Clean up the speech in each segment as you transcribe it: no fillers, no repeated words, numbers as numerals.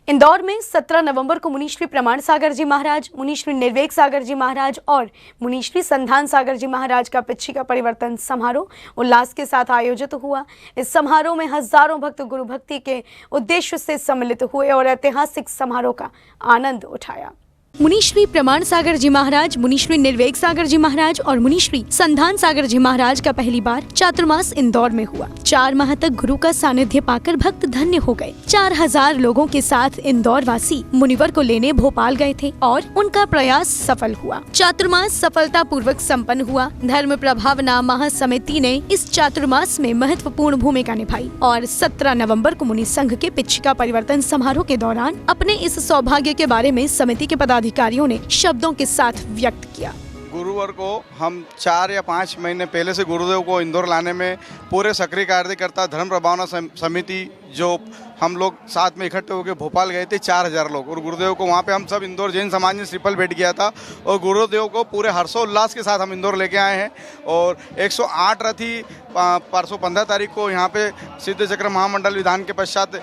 इंदौर में 17 नवंबर को मुनि श्री प्रमाण सागर जी महाराज, मुनि श्री निर्वेक सागर जी महाराज और मुनि श्री संधान सागर जी महाराज का पिछी का परिवर्तन समारोह उल्लास के साथ आयोजित हुआ। इस समारोह में हजारों भक्त गुरु भक्ति के उद्देश्य से सम्मिलित हुए और ऐतिहासिक समारोह का आनंद उठाया। मुनि श्री प्रमाण सागर जी महाराज, मुनि श्री निर्वेक सागर जी महाराज और मुनि श्री संधान सागर जी महाराज का पहली बार चातुर्मास इंदौर में हुआ। 4 माह तक गुरु का सानिध्य पाकर भक्त धन्य हो गए। 4000 लोगों के साथ इंदौर वासी मुनिवर को लेने भोपाल गए थे और उनका प्रयास सफल हुआ। चातुर्मास सफलता पूर्वक सम्पन्न हुआ। धर्म प्रभावना महासमिति ने इस चातुर्मास में महत्वपूर्ण भूमिका निभाई और 17 नवम्बर को मुनि संघ के पिछिका परिवर्तन समारोह के दौरान अपने इस सौभाग्य के बारे में समिति के अधिकारियों ने शब्दों के साथ व्यक्त किया। गुरुवार को हम 4 या 5 महीने पहले से गुरुदेव को इंदौर लाने में पूरे सक्रिय कार्यकर्ता धर्म प्रभावना समिति जो हम लोग साथ में इकट्ठे होकर भोपाल गए थे 4000 लोग, और गुरुदेव को वहाँ पे हम सब इंदौर जैन समाज ने श्रीफल भेंट किया था और गुरुदेव को पूरे हर्षोल्लास के साथ हम इंदौर लेके आए हैं। और 108 रथी परसों 15 तारीख को यहाँ पे सिद्ध चक्र महामंडल विधान के पश्चात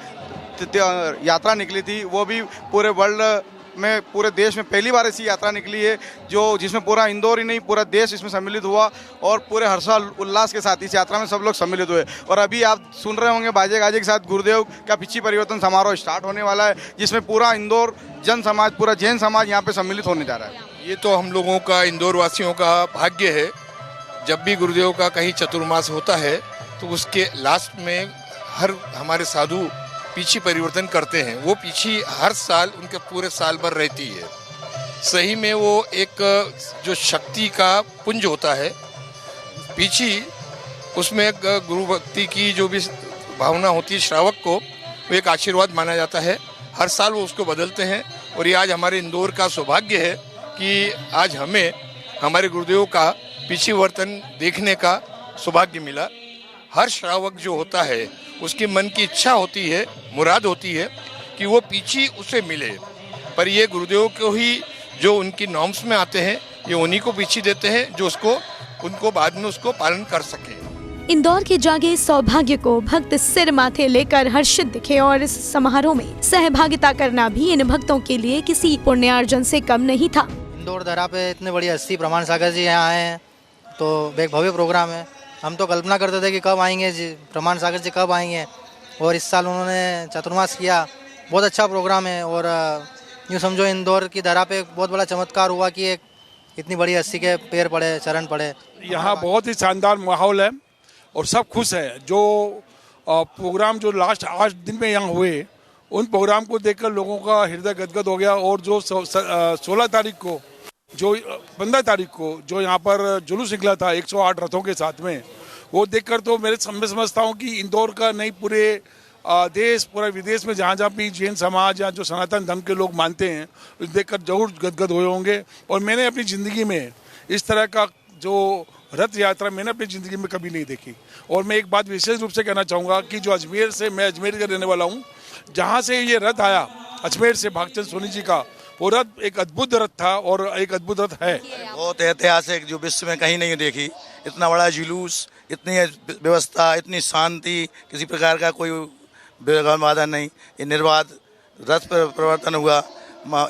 यात्रा निकली थी। वो भी पूरे वर्ल्ड में, पूरे देश में पहली बार ऐसी यात्रा निकली है जो जिसमें पूरा इंदौर ही नहीं पूरा देश इसमें सम्मिलित हुआ और पूरे हर्षा उल्लास के साथ इस यात्रा में सब लोग सम्मिलित हुए। और अभी आप सुन रहे होंगे बाजे गाजे के साथ गुरुदेव का पिछी परिवर्तन समारोह स्टार्ट होने वाला है, जिसमें पूरा इंदौर जन समाज, पूरा जैन समाज यहाँ पे सम्मिलित होने जा रहा है। ये तो हम लोगों का, इंदौर वासियों का भाग्य है। जब भी गुरुदेव का कहीं चतुर्मास होता है तो उसके लास्ट में हर हमारे साधु पीछी परिवर्तन करते हैं। वो पीछी हर साल उनके पूरे साल भर रहती है। सही में वो एक जो शक्ति का पुंज होता है पीछी, उसमें गुरु भक्ति की जो भी भावना होती है श्रावक को, वो एक आशीर्वाद माना जाता है। हर साल वो उसको बदलते हैं और ये आज हमारे इंदौर का सौभाग्य है कि आज हमें हमारे गुरुदेव का पीछी वर्तन देखने का सौभाग्य मिला। हर श्रावक जो होता है उसके मन की इच्छा होती है, मुराद होती है कि वो पीछी उसे मिले, पर ये गुरुदेव को ही जो उनकी नॉर्म्स में आते हैं ये उन्हीं को पीछी देते हैं जो उनको बाद में उसको पालन कर सके। इंदौर के जागे सौभाग्य को भक्त सिर माथे लेकर हर्षित दिखे और इस समारोह में सहभागिता करना भी इन भक्तों के लिए किसी पुण्यार्जन से कम नहीं था। इंदौर दरा पे इतने बड़ी हस्ती प्रमाण सागर जी यहाँ आए हैं तो एक भव्य प्रोग्राम है। हम तो कल्पना करते थे कि कब आएंगे जी, प्रमाण सागर जी कब आएंगे, और इस साल उन्होंने चातुर्मास किया। बहुत अच्छा प्रोग्राम है और यूँ समझो इंदौर की धरा पे बहुत बड़ा चमत्कार हुआ कि एक इतनी बड़ी हस्ती के पैर पड़े, चरण पड़े। यहाँ बहुत ही शानदार माहौल है और सब खुश है। जो प्रोग्राम जो लास्ट 8 दिन में यहाँ हुए, उन प्रोग्राम को देखकर लोगों का हृदय गदगद हो गया। और जो 16 तारीख को, जो 15 तारीख को जो यहाँ पर जुलूस निकला था 108 रथों के साथ में, वो देखकर तो मैं समझता हूँ कि इंदौर का नहीं पूरे देश, पूरे विदेश में जहाँ जहाँ भी जैन समाज या जो सनातन धर्म के लोग मानते हैं, उस देखकर जरूर गदगद हुए होंगे। और मैंने अपनी ज़िंदगी में इस तरह का जो रथ यात्रा मैंने अपनी ज़िंदगी में कभी नहीं देखी। और मैं एक बात विशेष रूप से कहना चाहूँगा कि जो अजमेर से, मैं अजमेर का रहने वाला हूँ, जहाँ से ये रथ आया अजमेर से भागचंद सोनी जी का, वो रथ एक अद्भुत रथ था और एक अद्भुत रथ है। बहुत ऐतिहासिक, जो विश्व में कहीं नहीं देखी। इतना बड़ा जुलूस, इतनी व्यवस्था, इतनी शांति, किसी प्रकार का कोई बाधा नहीं। ये निर्बाध रथ परिवर्तन हुआ।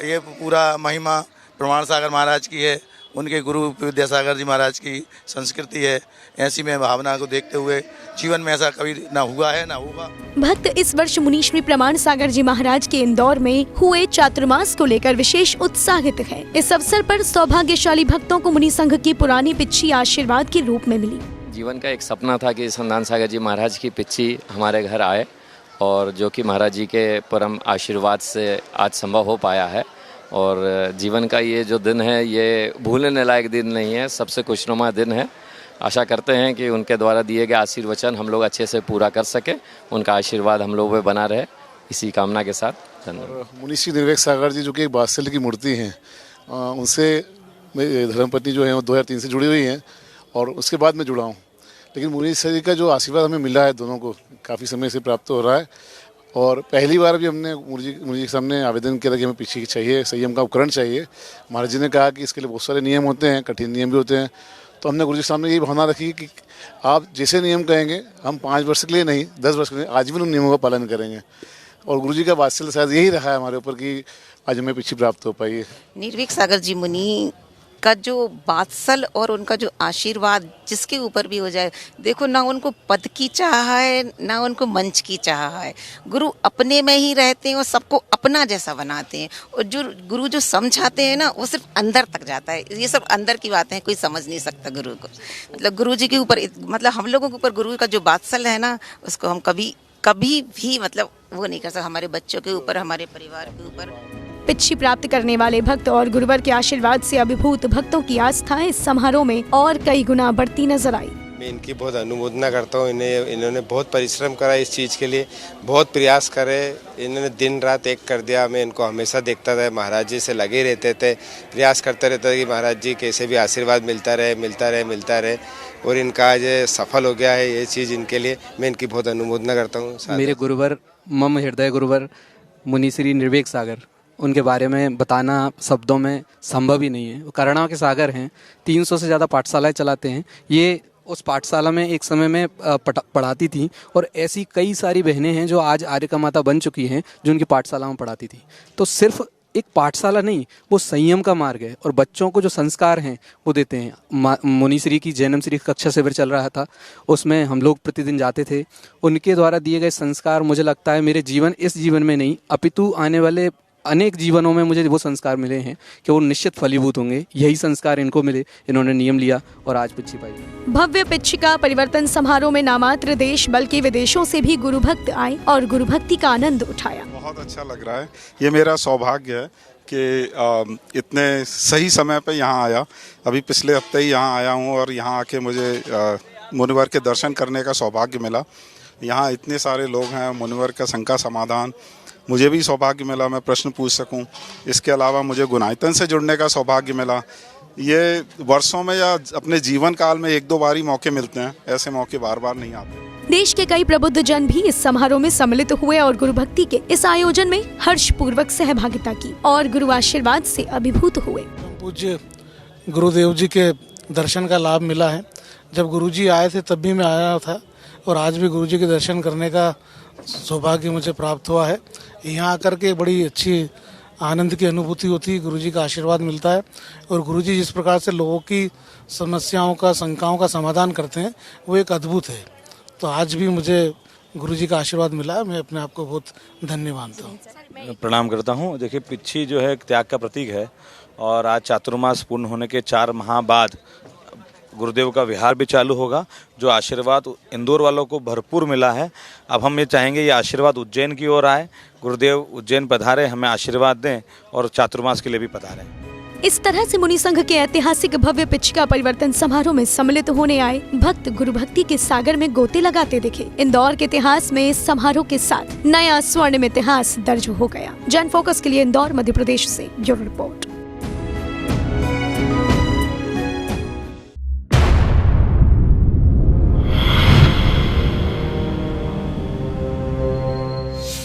ये पूरा महिमा प्रमाण सागर महाराज की है, उनके गुरु विद्यासागर जी महाराज की संस्कृति है। ऐसी में भावना को देखते हुए जीवन में ऐसा कभी ना हुआ है ना होगा। भक्त इस वर्ष मुनि श्री प्रमाण सागर जी महाराज के इंदौर में हुए चातुर्मास को लेकर विशेष उत्साहित है। इस अवसर पर सौभाग्यशाली भक्तों को मुनि संघ की पुरानी पिच्छी आशीर्वाद के रूप में मिली। जीवन का एक सपना था कि संधान सागर जी महाराज की पिच्छी हमारे घर आए, और जो कि महाराज जी के परम आशीर्वाद से आज संभव हो पाया है। और जीवन का ये जो दिन है, ये भूलने लायक दिन नहीं है, सबसे खुशनुमा दिन है। आशा करते हैं कि उनके द्वारा दिए गए आशीर्वचन हम लोग अच्छे से पूरा कर सके, उनका आशीर्वाद हम लोगों पे बना रहे, इसी कामना के साथ धन्यवाद। मुनि श्री निर्वेक सागर जी जो कि एक वात्सल्य की मूर्ति हैं, उनसे मेरी धर्मपत्नी जो है वो 2003 से जुड़ी हुई हैं और उसके बाद मैं जुड़ा हूँ। लेकिन मुनि श्री का जो आशीर्वाद हमें मिला है दोनों को काफ़ी समय से प्राप्त हो रहा है। और पहली बार भी हमने मुनि जी के सामने आवेदन किया था कि हमें पीछे चाहिए, संयम का उपकरण चाहिए। महाराज जी ने कहा कि इसके लिए बहुत सारे नियम होते हैं, कठिन नियम भी होते हैं। तो हमने गुरु जी के सामने यही भावना रखी कि आप जैसे नियम कहेंगे, हम 5 वर्ष के लिए नहीं 10 वर्ष के लिए आजीवन उन नियमों का पालन करेंगे। और गुरुजी का वात्सल्य शायद यही रहा है हमारे ऊपर कि आज हमें पिछी प्राप्त हो पाई है। निर्भीक सागर जी मुनि का जो वात्सल और उनका जो आशीर्वाद जिसके ऊपर भी हो जाए, देखो ना उनको पद की चाह है ना उनको मंच की चाह है। गुरु अपने में ही रहते हैं और सबको अपना जैसा बनाते हैं, और जो गुरु जो समझाते हैं ना वो सिर्फ अंदर तक जाता है। ये सब अंदर की बातें कोई समझ नहीं सकता गुरु को। मतलब गुरु जी के ऊपर, मतलब हम लोगों के ऊपर गुरु का जो वात्सल है ना, उसको हम कभी भी मतलब वो नहीं कर सकते। हमारे बच्चों के ऊपर, हमारे परिवार के ऊपर। पिच्छी प्राप्त करने वाले भक्त और गुरुवर के आशीर्वाद से अभिभूत भक्तों की आस्था इस समारोह में और कई गुना बढ़ती नजर आई। मैं इनकी बहुत अनुमोदना करता हूँ। इन्होंने बहुत परिश्रम करा इस चीज़ के लिए, बहुत प्रयास करे। इन्होंने दिन रात एक कर दिया। मैं इनको हमेशा देखता था, महाराज जी से लगे रहते थे, प्रयास करते रहता था कि महाराज जी कैसे भी आशीर्वाद मिलता रहे और इनका आज सफल हो गया है ये चीज़ इनके लिए। मैं इनकी बहुत अनुमोदना करता हूँ। मेरे गुरुवर, मम हृदय गुरुवर मुनि श्री निर्भीक सागर, उनके बारे में बताना शब्दों में संभव ही नहीं है। वो करुणा के सागर हैं, 300 से ज़्यादा पाठशालाएं चलाते हैं। ये उस पाठशाला में एक समय में पढ़ाती थी, और ऐसी कई सारी बहनें हैं जो आज आर्य माता बन चुकी हैं जो उनकी पाठशाला में पढ़ाती थी। तो सिर्फ एक पाठशाला नहीं, वो संयम का मार्ग है, और बच्चों को जो संस्कार हैं वो देते हैं। मुनिश्री की जैनम श्री कक्षा शिविर चल रहा था, उसमें हम लोग प्रतिदिन जाते थे। उनके द्वारा दिए गए संस्कार, मुझे लगता है मेरे इस जीवन में नहीं अपितु आने वाले अनेक जीवनों में मुझे वो संस्कार मिले हैं कि वो निश्चित फलीभूत होंगे। यही संस्कार इनको मिले, इन्होंने नियम लिया और आज पिच्छी पाई। भव्य पिच्छिका परिवर्तन समारोह में न मात्र देश बल्कि विदेशों से भी गुरु भक्त आए और गुरु भक्ति का आनंद उठाया। बहुत अच्छा लग रहा है। ये मेरा सौभाग्य है कि इतने सही समय पे यहाँ आया। अभी पिछले हफ्ते ही यहाँ आया हूँ और यहाँ आके मुझे मुनिवर के दर्शन करने का सौभाग्य मिला। यहाँ इतने सारे लोग हैं, मुनिवर का शंका समाधान मुझे भी सौभाग्य मिला, मैं प्रश्न पूछ सकूं। इसके अलावा मुझे गुणायतन से जुड़ने का सौभाग्य मिला। ये वर्षों में या अपने जीवन काल में 1-2 बार ही मौके मिलते हैं, ऐसे मौके बार बार नहीं आते। देश के कई प्रबुद्ध जन भी इस समारोह में सम्मिलित हुए और गुरु भक्ति के इस आयोजन में हर्ष पूर्वक सहभागिता की और गुरु आशीर्वाद से अभिभूत हुए। पूज्य गुरुदेव जी के दर्शन का लाभ मिला है। जब गुरु जी आए थे तब भी मैं आया था, और आज भी गुरु जी के दर्शन करने का सौभाग्य मुझे प्राप्त हुआ है। यहाँ आकर के बड़ी अच्छी आनंद की अनुभूति होती है, गुरुजी का आशीर्वाद मिलता है, और गुरुजी जिस प्रकार से लोगों की समस्याओं का, शंकाओं का समाधान करते हैं वो एक अद्भुत है। तो आज भी मुझे गुरुजी का आशीर्वाद मिला है, मैं अपने आप को बहुत धन्य मानता हूँ। प्रणाम करता हूँ। देखिए, पिच्छी जो है त्याग का प्रतीक है, और आज चातुर्मास पूर्ण होने के 4 माह बाद गुरुदेव का विहार भी चालू होगा, जो आशीर्वाद इंदौर वालों को भरपूर मिला है। अब हम ये चाहेंगे ये आशीर्वाद उज्जैन की ओर आए। गुरुदेव उज्जैन पधारे, हमें आशीर्वाद दें और चातुर्मास के लिए भी पधारें। इस तरह से मुनि संघ के ऐतिहासिक भव्य पिच्छिका परिवर्तन समारोह में सम्मिलित होने आए भक्त गुरु भक्ति के सागर में गोते लगाते दिखे। इंदौर के इतिहास में इस समारोह के साथ नया स्वर्णिम इतिहास दर्ज हो गया। जन फोकस के लिए इंदौर, मध्य प्रदेश से ब्यूरो रिपोर्ट।